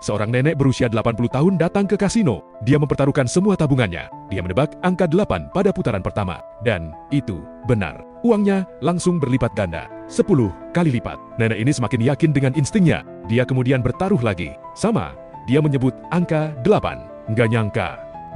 seorang nenek berusia 80 tahun datang ke kasino. Dia mempertaruhkan semua tabungannya. Dia menebak angka 8 pada putaran pertama. Dan itu benar. Uangnya langsung berlipat ganda. 10 kali lipat. Nenek ini semakin yakin dengan instingnya. Dia kemudian bertaruh lagi. Sama, dia menyebut angka 8. Nggak nyangka,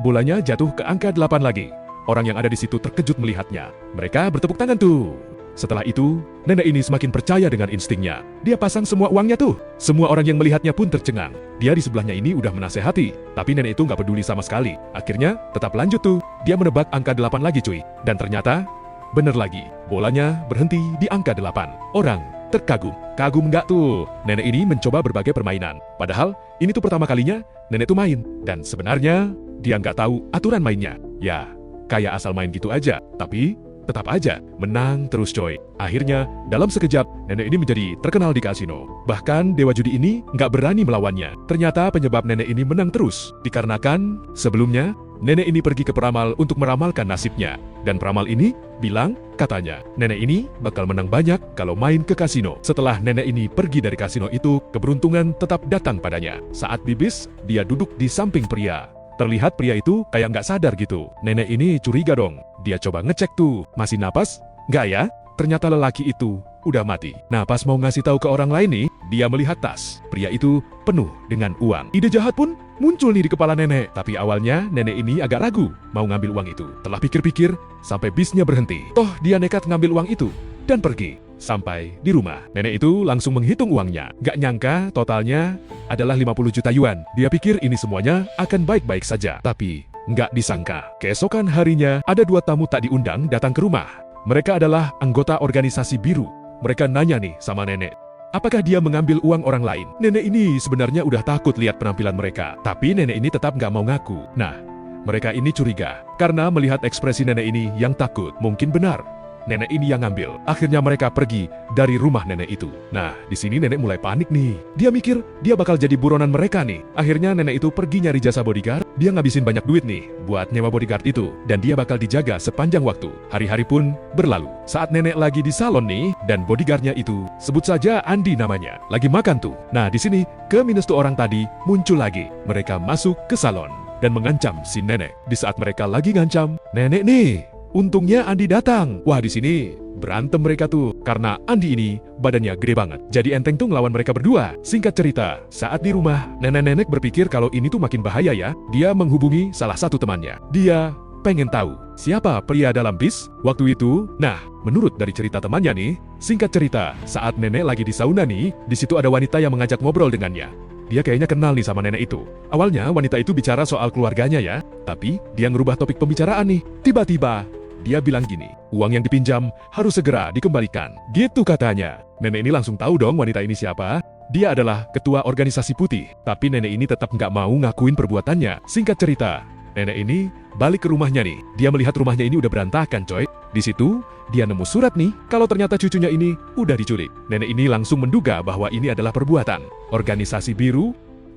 bolanya jatuh ke angka 8 lagi. Orang yang ada di situ terkejut melihatnya. Mereka bertepuk tangan tuh. Setelah itu, nenek ini semakin percaya dengan instingnya. Dia pasang semua uangnya tuh. Semua orang yang melihatnya pun tercengang. Dia di sebelahnya ini udah menasehati, tapi nenek itu nggak peduli sama sekali. Akhirnya, tetap lanjut tuh. Dia menebak angka 8 lagi cuy. Dan ternyata, bener lagi. Bolanya berhenti di angka 8. Orang terkagum. Kagum nggak tuh? Nenek ini mencoba berbagai permainan. Padahal, ini tuh pertama kalinya nenek tuh main. Dan sebenarnya, dia nggak tahu aturan mainnya. Ya, kayak asal main gitu aja. Tapi, tetap aja menang terus coy. Akhirnya, dalam sekejap, nenek ini menjadi terkenal di kasino. Bahkan dewa judi ini nggak berani melawannya. Ternyata penyebab nenek ini menang terus dikarenakan sebelumnya nenek ini pergi ke peramal untuk meramalkan nasibnya. Dan peramal ini bilang, katanya, nenek ini bakal menang banyak kalau main ke kasino. Setelah nenek ini pergi dari kasino itu, keberuntungan tetap datang padanya. Saat bibis, dia duduk di samping pria. Terlihat pria itu kayak nggak sadar gitu. Nenek ini curiga dong. Dia coba ngecek tuh, masih napas? Nggak ya? Ternyata lelaki itu udah mati. Nah, pas mau ngasih tahu ke orang lain nih, dia melihat tas. Pria itu penuh dengan uang. Ide jahat pun muncul nih di kepala nenek. Tapi awalnya nenek ini agak ragu mau ngambil uang itu. Setelah pikir-pikir, sampai bisnya berhenti. Toh dia nekat ngambil uang itu dan pergi. Sampai di rumah, nenek itu langsung menghitung uangnya. Gak nyangka totalnya adalah 50 juta yuan. Dia pikir ini semuanya akan baik-baik saja. Tapi nggak disangka, keesokan harinya ada 2 tamu tak diundang datang ke rumah. Mereka adalah anggota organisasi biru. Mereka nanya nih sama nenek, apakah dia mengambil uang orang lain? Nenek ini sebenarnya udah takut lihat penampilan mereka. Tapi nenek ini tetap nggak mau ngaku. Nah, mereka ini curiga karena melihat ekspresi nenek ini yang takut. Mungkin benar nenek ini yang ngambil. Akhirnya mereka pergi dari rumah nenek itu. Nah, di sini nenek mulai panik nih. Dia mikir dia bakal jadi buronan mereka nih. Akhirnya nenek itu pergi nyari jasa bodyguard. Dia ngabisin banyak duit nih buat nyewa bodyguard itu. Dan dia bakal dijaga sepanjang waktu. Hari-hari pun berlalu. Saat nenek lagi di salon nih, dan bodyguardnya itu, sebut saja Andi namanya, lagi makan tuh. Nah, di sini, ke-1 orang tadi muncul lagi. Mereka masuk ke salon dan mengancam si nenek. Di saat mereka lagi ngancam, nenek nih, untungnya Andi datang. Wah, di sini berantem mereka tuh karena Andi ini badannya gede banget. Jadi enteng tuh ngelawan mereka berdua. Singkat cerita, saat di rumah, nenek-nenek berpikir kalau ini tuh makin bahaya ya. Dia menghubungi salah satu temannya. Dia pengen tahu siapa pria dalam bis waktu itu. Nah, menurut dari cerita temannya nih, singkat cerita, saat nenek lagi di sauna nih, di situ ada wanita yang mengajak ngobrol dengannya. Dia kayaknya kenal nih sama nenek itu. Awalnya wanita itu bicara soal keluarganya ya, tapi dia ngerubah topik pembicaraan nih. Tiba-tiba dia bilang gini, uang yang dipinjam harus segera dikembalikan. Gitu katanya. Nenek ini langsung tahu dong wanita ini siapa. Dia adalah ketua organisasi putih. Tapi nenek ini tetap nggak mau ngakuin perbuatannya. Singkat cerita, nenek ini balik ke rumahnya nih. Dia melihat rumahnya ini udah berantakan coy. Di situ, dia nemu surat nih, kalau ternyata cucunya ini udah diculik. Nenek ini langsung menduga bahwa ini adalah perbuatan organisasi biru.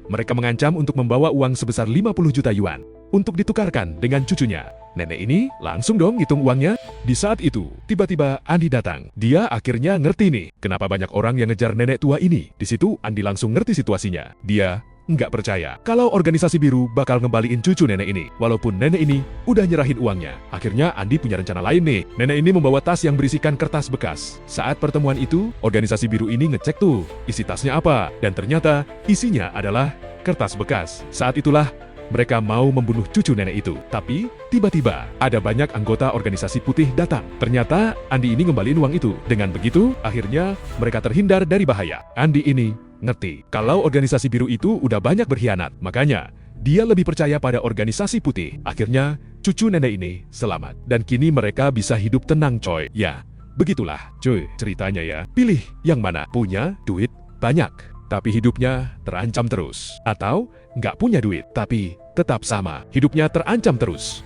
Mereka mengancam untuk membawa uang sebesar 50 juta yuan untuk ditukarkan dengan cucunya. Nenek ini langsung dong hitung uangnya. Di saat itu, tiba-tiba Andi datang. Dia akhirnya ngerti nih, kenapa banyak orang yang ngejar nenek tua ini. Di situ, Andi langsung ngerti situasinya. Dia nggak percaya kalau organisasi biru bakal ngembaliin cucu nenek ini. Walaupun nenek ini udah nyerahin uangnya. Akhirnya Andi punya rencana lain nih. Nenek ini membawa tas yang berisikan kertas bekas. Saat pertemuan itu, organisasi biru ini ngecek tuh isi tasnya apa. Dan ternyata isinya adalah kertas bekas. Saat itulah mereka mau membunuh cucu nenek itu. Tapi, tiba-tiba, ada banyak anggota organisasi putih datang. Ternyata, Andi ini ngembaliin uang itu. Dengan begitu, akhirnya, mereka terhindar dari bahaya. Andi ini ngerti kalau organisasi biru itu udah banyak berkhianat. Makanya, dia lebih percaya pada organisasi putih. Akhirnya, cucu nenek ini selamat. Dan kini mereka bisa hidup tenang coy. Ya, begitulah cuy ceritanya ya. Pilih yang mana? Punya duit banyak, tapi hidupnya terancam terus. Atau nggak punya duit, tapi tetap sama, hidupnya terancam terus.